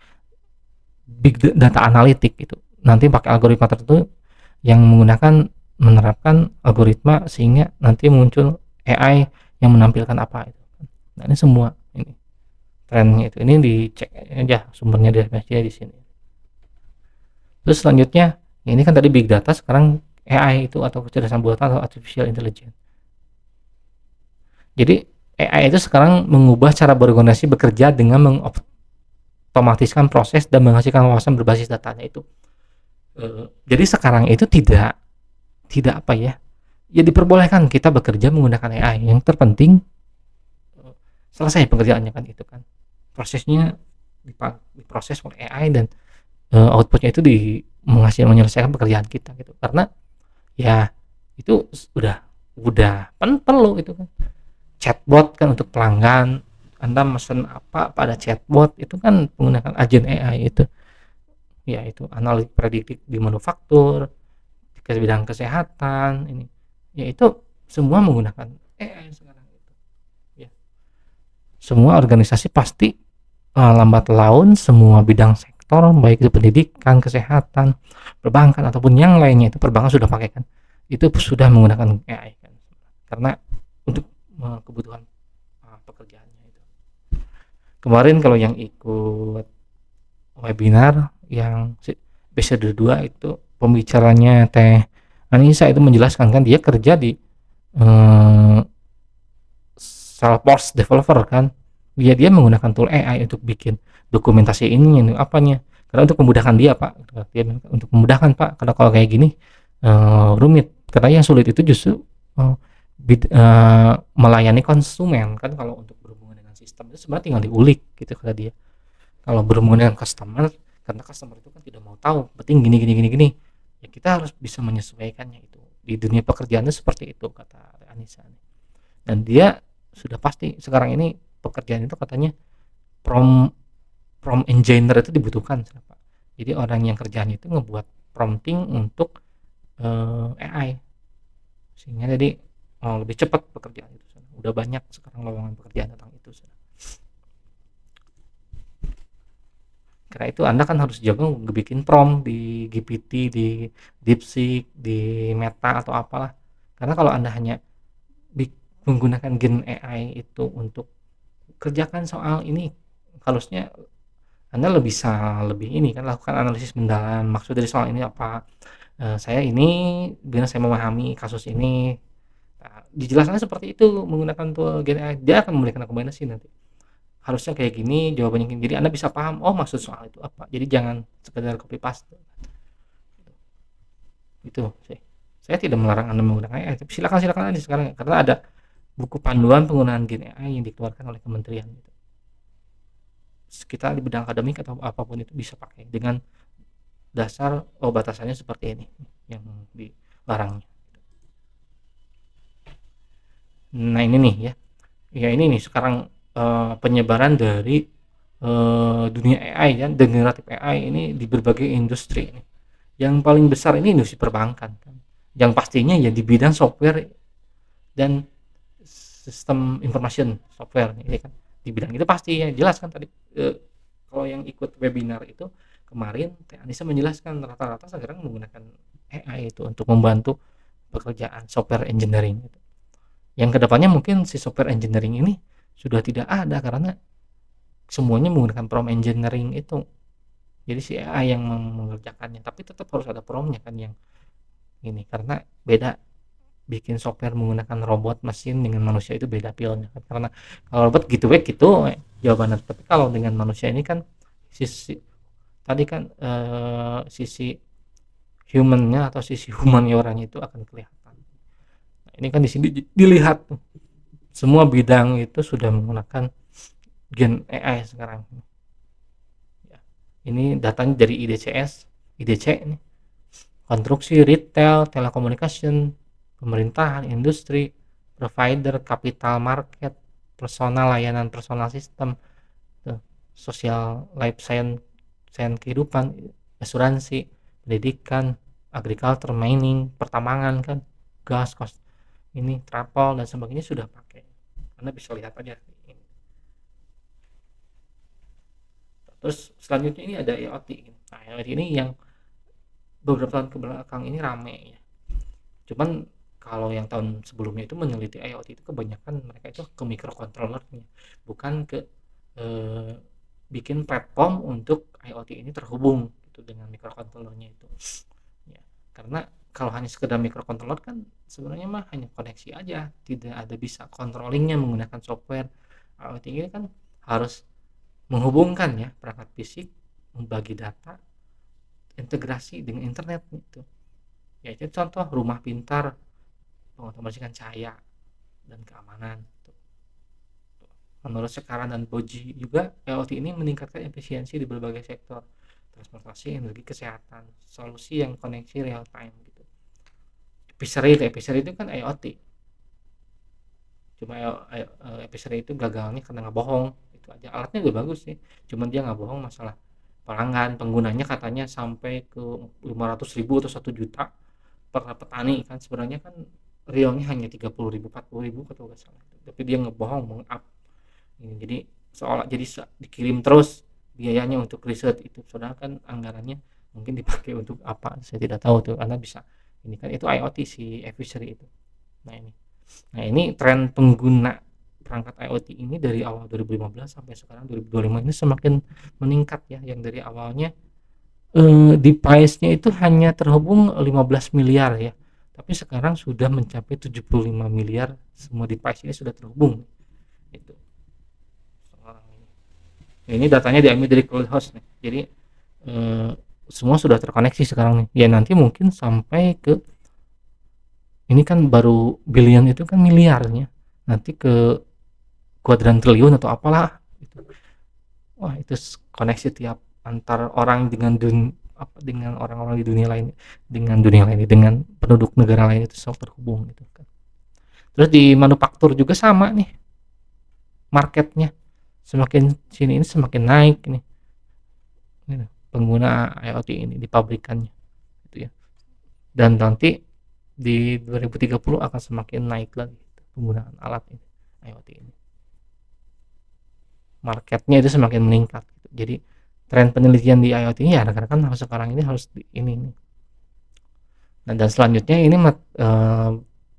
big data analitik itu nanti pakai algoritma tertentu yang menerapkan algoritma sehingga nanti muncul AI yang menampilkan apa itu. Nah, ini semua ini trennya itu. Ini dicek aja sumbernya dari di sini. Terus selanjutnya, ini kan tadi big data, sekarang AI itu atau kecerdasan buatan atau artificial intelligence. Jadi AI itu sekarang mengubah cara berorganisasi bekerja dengan mengotomatiskan proses dan menghasilkan wawasan berbasis datanya itu. Jadi sekarang itu tidak apa ya? Ya diperbolehkan kita bekerja menggunakan AI. Yang terpenting selesai pekerjaannya kan itu kan. Prosesnya diproses oleh AI dan outputnya itu menyelesaikan pekerjaan kita gitu. Karena ya itu udah perlu itu kan. Chatbot kan untuk pelanggan, Anda mesen apa pada chatbot itu kan menggunakan agen AI itu. Ya itu analitik prediktif di manufaktur, di bidang kesehatan ini. Ya itu semua menggunakan AI sekarang itu ya. Semua organisasi pasti lambat laun semua bidang sektor sektor baik itu pendidikan, kesehatan, perbankan ataupun yang lainnya, itu perbankan sudah pakai kan, itu sudah menggunakan AI kan, karena untuk kebutuhan pekerjaannya itu. Kemarin kalau yang ikut webinar yang episode 2 itu pembicaranya Teh Anissa itu menjelaskan kan dia kerja di eh, Salesforce developer kan, dia menggunakan tool AI untuk bikin dokumentasi ini apanya, karena untuk memudahkan dia pak, dia untuk memudahkan pak, karena kalau kayak gini rumit, karena yang sulit itu justru uh, melayani konsumen kan. Kalau untuk berhubungan dengan sistem itu sebenarnya tinggal diulik gitu kata dia. Kalau berhubungan dengan customer, karena customer itu kan tidak mau tahu penting gini gini gini gini, ya kita harus bisa menyesuaikannya. Itu di dunia pekerjaannya seperti itu kata Anissa. Dan dia sudah pasti sekarang ini pekerjaan itu katanya prompt prompt engineer itu dibutuhkan. Jadi orang yang kerjaan itu ngebuat prompting untuk AI, sehingga jadi lebih cepat pekerjaan itu. Udah banyak sekarang lowongan pekerjaan tentang itu. Karena itu Anda kan harus jago bikin prompt di GPT, di DeepSeek, di Meta atau apalah. Karena kalau Anda hanya menggunakan gen AI itu untuk kerjakan soal ini, harusnya Anda bisa lebih ini kan, lakukan analisis mendalam, maksud dari soal ini apa, saya ini biar saya memahami kasus ini. Nah, dijelaskan seperti itu menggunakan tool gen AI, dia akan memberikan rekomendasi nanti. Harusnya kayak gini, jawabannya gini. Jadi Anda bisa paham, oh maksud soal itu apa. Jadi jangan sekedar copy paste. Itu sih. Saya tidak melarang Anda menggunakan AI, tapi silakan aja sekarang, karena ada buku panduan penggunaan gen AI yang dikeluarkan oleh kementerian gitu. Kita di bidang akademik atau apapun itu bisa pakai dengan dasar batasannya seperti ini yang dilarangnya. Nah ini nih ya ini nih sekarang penyebaran dari dunia AI ya, generatif AI ini di berbagai industri ini. Yang paling besar ini industri perbankan kan, yang pastinya ya di bidang software dan sistem information software ini kan, di bidang itu pasti ya jelas kan tadi. Kalau yang ikut webinar itu kemarin Teh Anissa menjelaskan rata-rata sekarang menggunakan AI itu untuk membantu pekerjaan software engineering gitu. Yang kedepannya mungkin si software engineering ini sudah tidak ada karena semuanya menggunakan prompt engineering itu. Jadi si AI yang mengerjakannya, tapi tetap harus ada promptnya kan yang ini, karena beda bikin software menggunakan robot mesin dengan manusia itu beda feelnya kan. Karena kalau robot gitu jawabannya, tapi kalau dengan manusia ini kan sisi tadi kan sisi humannya atau sisi humanioranya itu akan kelihatan. Nah, ini kan di sini dilihat tuh semua bidang itu sudah menggunakan gen AI sekarang ya. Ini datanya dari IDC ini, konstruksi, retail, telekomunikasi, pemerintahan, industri, provider, capital market, personal, layanan personal sistem, sosial, life science, kehidupan, asuransi, pendidikan, agriculture, mining, pertambangan kan, gas, ini travel dan sebagainya sudah pakai. Anda bisa lihat aja. Terus selanjutnya ini ada IoT. Nah, IoT ini yang beberapa tahun ke belakang ini rame ya. Cuman kalau yang tahun sebelumnya itu meneliti IoT itu kebanyakan mereka itu ke microcontrollernya, bukan ke bikin platform untuk IoT ini terhubung gitu dengan microcontrollernya itu. Ya, karena kalau hanya sekedar microcontroller kan sebenarnya mah hanya koneksi aja, tidak ada bisa controllingnya menggunakan software. IoT ini kan harus menghubungkan ya perangkat fisik, membagi data, integrasi dengan internet gitu. Ya itu contoh rumah pintar, mengotomasikan cahaya dan keamanan. Menurut Sekarang dan Boji juga, IoT ini meningkatkan efisiensi di berbagai sektor, transportasi, energi, kesehatan, solusi yang koneksi real time gitu. Epicery itu kan IoT. Cuma epicery itu gagalnya karena nggak bohong. Itu aja. Alatnya udah bagus sih, cuman dia nggak bohong masalah pelanggan, penggunanya katanya sampai ke 500.000 atau 1 juta per petani kan, sebenarnya kan realnya hanya 30.000 40.000 atau nggak salah, tapi dia ngebohong, meng-up ini. Jadi seolah jadi dikirim terus biayanya untuk riset itu, saudara kan anggarannya mungkin dipakai untuk apa, saya tidak tahu tuh, Anda bisa ini kan itu IoT si advisory itu. Nah ini tren pengguna perangkat IoT ini dari awal 2015 sampai sekarang 2025 ini semakin meningkat ya, yang dari awalnya device-nya itu hanya terhubung 15 miliar ya, tapi sekarang sudah mencapai 75 miliar semua device ini sudah terhubung itu. Ini datanya diambil dari CloudHost nih, jadi semua sudah terkoneksi sekarang nih ya. Nanti mungkin sampai ke ini kan baru billion, itu kan miliarnya, nanti ke kuadran triliun atau apalah itu. Wah itu koneksi tiap antar orang dengan dengan orang-orang di dunia lain, dengan penduduk negara lain itu selalu terhubung gitu kan. Terus di manufaktur juga sama nih, marketnya semakin sini ini semakin naik nih pengguna IoT ini di pabrikannya gitu ya, dan nanti di 2030 akan semakin naik lagi penggunaan alat ini, IoT ini, marketnya itu semakin meningkat gitu. Jadi tren penelitian di IoT ini ya rekan-rekan sekarang ini harus ini nih. Dan selanjutnya ini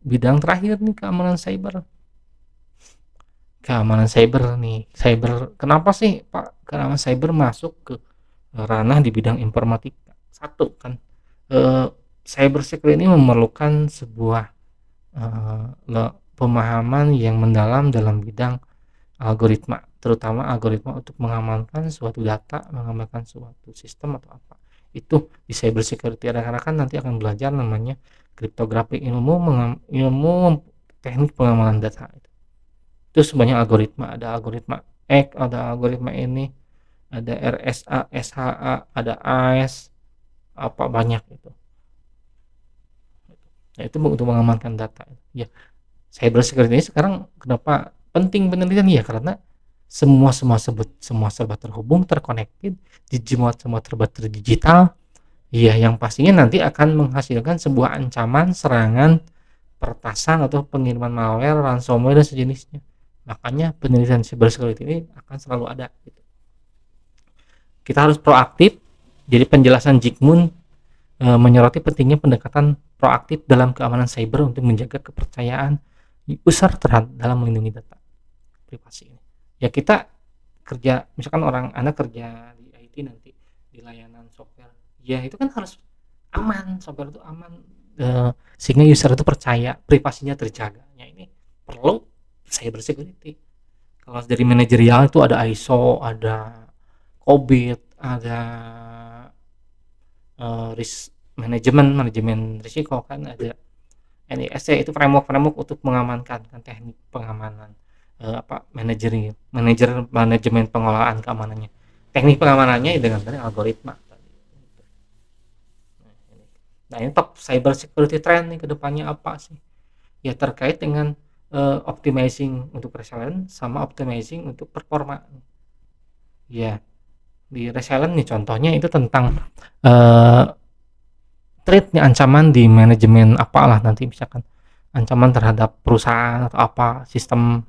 bidang terakhir nih, keamanan cyber nih. Kenapa sih Pak keamanan cyber masuk ke ranah di bidang informatika? Satu kan cyber security ini memerlukan sebuah pemahaman yang mendalam dalam bidang algoritma, terutama algoritma untuk mengamankan suatu data, mengamankan suatu sistem atau apa. Itu di cyber security rekan-rekan nanti akan belajar namanya kriptografi, ilmu teknik pengamanan data. Itu sebanyak algoritma, ada algoritma X, ada algoritma ini, ada RSA, SHA, ada AES, apa banyak itu. Nah, itu untuk mengamankan data. Ya, cyber security ini sekarang kenapa penting penelitian ya, karena semua serba terhubung, terkonektif, semua serba terdigital. Ya, yang pastinya nanti akan menghasilkan sebuah ancaman, serangan, peretasan atau pengiriman malware, ransomware dan sejenisnya. Makanya penelitian cyber security ini akan selalu ada gitu. Kita harus proaktif. Jadi penjelasan Zygmunt menyoroti pentingnya pendekatan proaktif dalam keamanan cyber untuk menjaga kepercayaan besar dalam melindungi data privasi ini. Ya kita kerja, misalkan Anda kerja di IT nanti di layanan software, ya itu kan harus aman, software itu aman sehingga user itu percaya privasinya terjaga. Ya ini perlu cyber security. Kalau dari manajerial itu ada ISO, ada COBIT, ada risk manajemen risiko kan, ada NIST, itu framework untuk mengamankan kan, teknik pengamanan manajemen pengelolaan keamanannya, teknik pengamanannya dengan algoritma. Nah ini top cyber security trend nih kedepannya apa sih ya, terkait dengan optimizing untuk resilience sama optimizing untuk performa ya. Di resilient nih contohnya itu tentang threat nih, ancaman di manajemen apalah, nanti misalkan ancaman terhadap perusahaan atau apa sistem,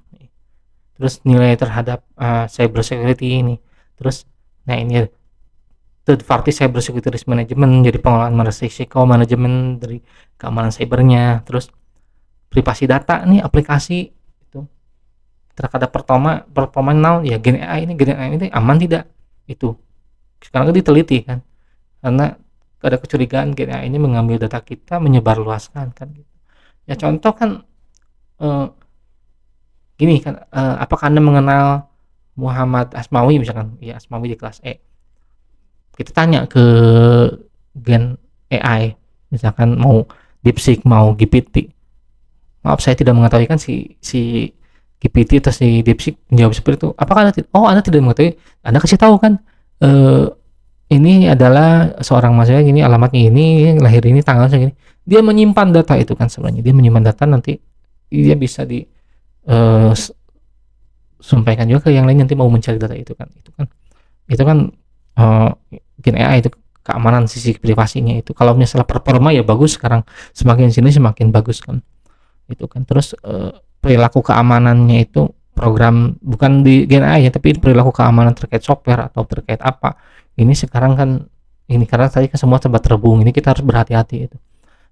terus nilai terhadap cyber security ini, terus nah ini third party cyber security risk management, jadi pengelolaan risiko manajemen dari keamanan cybernya, terus privasi data nih aplikasi itu terhadap performa ya, Gen AI ini aman tidak, itu sekarang diteliti kan, karena ada kecurigaan Gen AI ini mengambil data kita, menyebarluaskan kan gitu. Ya contoh kan gini kan, apakah Anda mengenal Muhammad Asmawi misalkan, ya Asmawi di kelas E, kita tanya ke Gen AI misalkan mau DeepSeek, mau GPT, maaf saya tidak mengetahui kan, si GPT atau si DeepSeek menjawab seperti itu, apakah Anda tidak mengetahui, Anda kasih tahu kan ini adalah seorang mahasiswa, ini alamatnya ini, lahir ini, tanggal segini, dia menyimpan data itu kan, sebenarnya dia menyimpan data, nanti dia bisa sampaikan juga ke yang lain nanti mau mencari data itu kan Gen AI itu keamanan sisi privasinya itu. Kalau misalnya performa ya bagus, sekarang semakin sini semakin bagus kan itu kan. Terus perilaku keamanannya itu program bukan di Gen AI ya, tapi perilaku keamanan terkait software atau terkait apa. Ini sekarang kan ini karena tadi kan semua serba terhubung. Ini kita harus berhati-hati itu.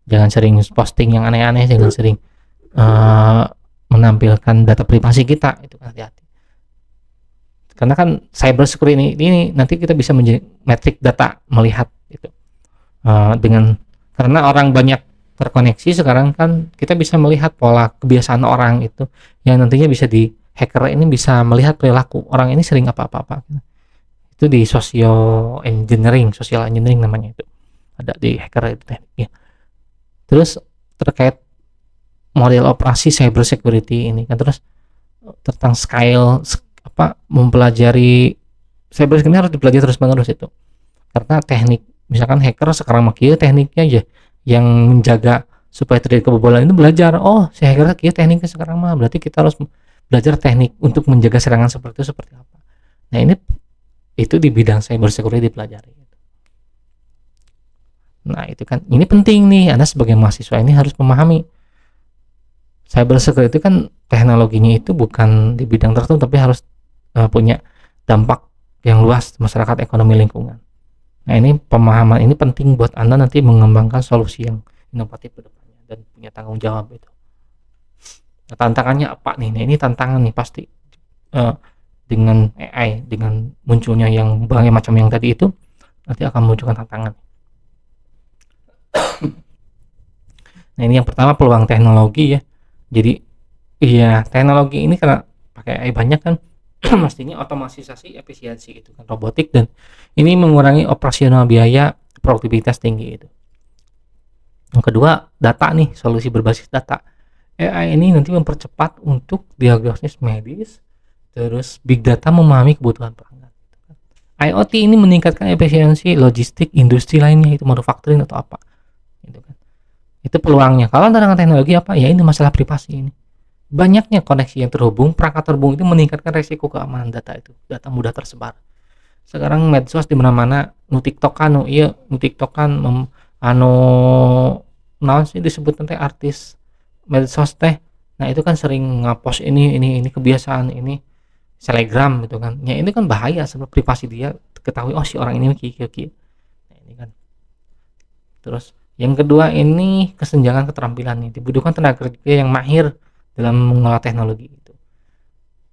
Jangan sering posting yang aneh-aneh, jangan sering uh, menampilkan data privasi kita, itu hati-hati. Karena kan cyber security ini nanti kita bisa menjadi metrik data melihat itu. Dengan karena orang banyak terkoneksi sekarang kan kita bisa melihat pola kebiasaan orang itu yang nantinya bisa di hacker ini bisa melihat perilaku orang ini sering apa-apa itu di social engineering namanya itu ada di hacker itu tekniknya. Terus terkait model operasi cyber security ini kan terus tentang scale mempelajari cyber security harus dipelajari terus menerus itu karena teknik misalkan hacker sekarang makin tekniknya aja yang menjaga supaya terjadi kebobolan itu belajar si hacker kia tekniknya sekarang mah berarti kita harus belajar teknik untuk menjaga serangan seperti itu seperti apa. Nah ini itu di bidang cyber security dipelajari. Nah itu kan ini penting nih, Anda sebagai mahasiswa ini harus memahami cyber security kan teknologinya itu bukan di bidang tertentu tapi harus punya dampak yang luas masyarakat, ekonomi, lingkungan. Nah ini pemahaman ini penting buat Anda nanti mengembangkan solusi yang inovatif ke depannya dan punya tanggung jawab itu. Nah, tantangannya apa nih? Nah, ini tantangan nih pasti dengan AI, dengan munculnya yang berbagai macam yang tadi itu nanti akan munculkan tantangan. Nah ini yang pertama peluang teknologi ya. Jadi iya teknologi ini karena pakai AI banyak kan mestinya otomatisasi efisiensi itu kan robotik dan ini mengurangi operasional biaya produktivitas tinggi itu. Yang kedua data nih, solusi berbasis data. AI ini nanti mempercepat untuk diagnosis medis, terus big data memahami kebutuhan pelanggan. IoT ini meningkatkan efisiensi logistik industri lainnya itu manufacturing atau apa gitu kan. Itu peluangnya. Kalau dengan teknologi apa ya ini masalah privasi ini. Banyaknya koneksi yang terhubung, perangkat terhubung itu meningkatkan resiko keamanan data itu. Data mudah tersebar. Sekarang medsos di mana-mana, nu TikTok naon sih disebut teh artis medsos teh. Nah, itu kan sering ngapost ini kebiasaan ini selebgram gitu kan. Ya ini kan bahaya sebab privasi dia ketahui si orang ini kieu. Nah, ini kan. Terus yang kedua ini kesenjangan keterampilan nih. Dibutuhkan tenaga kerja yang mahir dalam mengolah teknologi itu.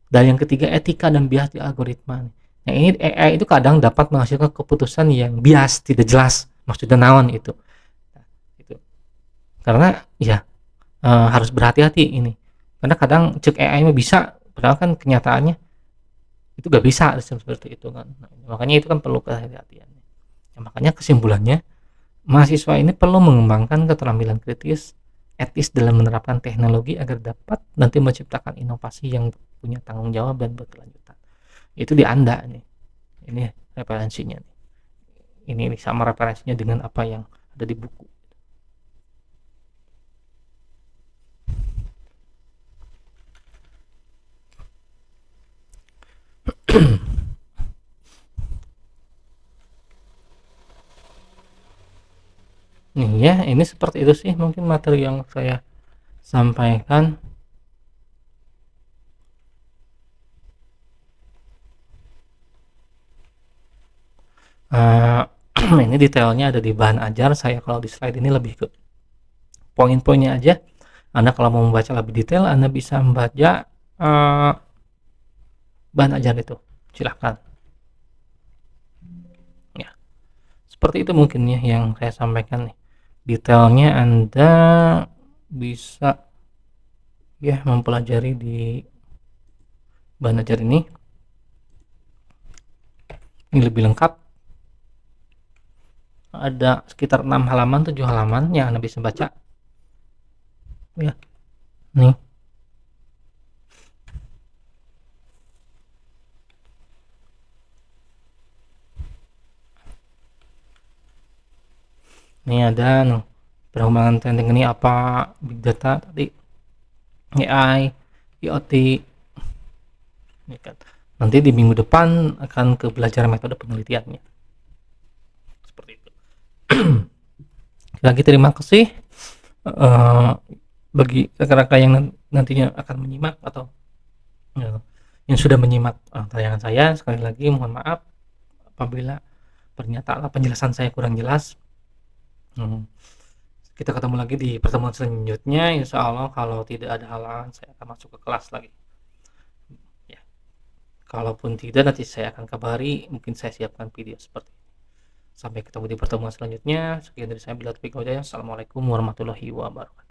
Dan yang ketiga etika dan bias di algoritma. Yang ini AI itu kadang dapat menghasilkan keputusan yang bias, tidak jelas maksudnya naon itu. Nah, itu. Karena ya harus berhati-hati ini. Karena kadang cek AI mah bisa, padahal kan kenyataannya itu gak bisa seperti itu kan. Nah, makanya itu kan perlu kehati-hatian. Ya, makanya kesimpulannya mahasiswa ini perlu mengembangkan keterampilan kritis etis dalam menerapkan teknologi agar dapat nanti menciptakan inovasi yang punya tanggung jawab dan berkelanjutan. Itu di Anda nih. Ini referensinya nih. Ini sama referensinya dengan apa yang ada di buku. Nih ya, ini seperti itu sih mungkin materi yang saya sampaikan. Ini detailnya ada di bahan ajar saya. Kalau di slide ini lebih ke poin-poinnya aja. Anda kalau mau membaca lebih detail Anda bisa membaca bahan ajar itu, silahkan ya. Seperti itu mungkin ya yang saya sampaikan nih. Detailnya Anda bisa ya mempelajari di bahan ajar ini lebih lengkap. Ada sekitar 6 halaman 7 halaman yang Anda bisa baca ya. Nih ada perkembangan trending ini apa, big data tadi, AI, IoT. Ini kan nanti di minggu depan akan ke belajar metode penelitiannya seperti itu. Lagi terima kasih bagi rekan-rekan yang nantinya akan menyimak atau eee, yang sudah menyimak, tayangan saya. Sekali lagi mohon maaf apabila pernyataan penjelasan saya kurang jelas. mmm, kita ketemu lagi di pertemuan selanjutnya, insya Allah kalau tidak ada halangan saya akan masuk ke kelas lagi, ya. Kalaupun tidak nanti saya akan kabari, mungkin saya siapkan video seperti ini. Sampai ketemu di pertemuan selanjutnya, sekian dari saya, billahi taufiq wal hidayah. Assalamualaikum warahmatullahi wabarakatuh.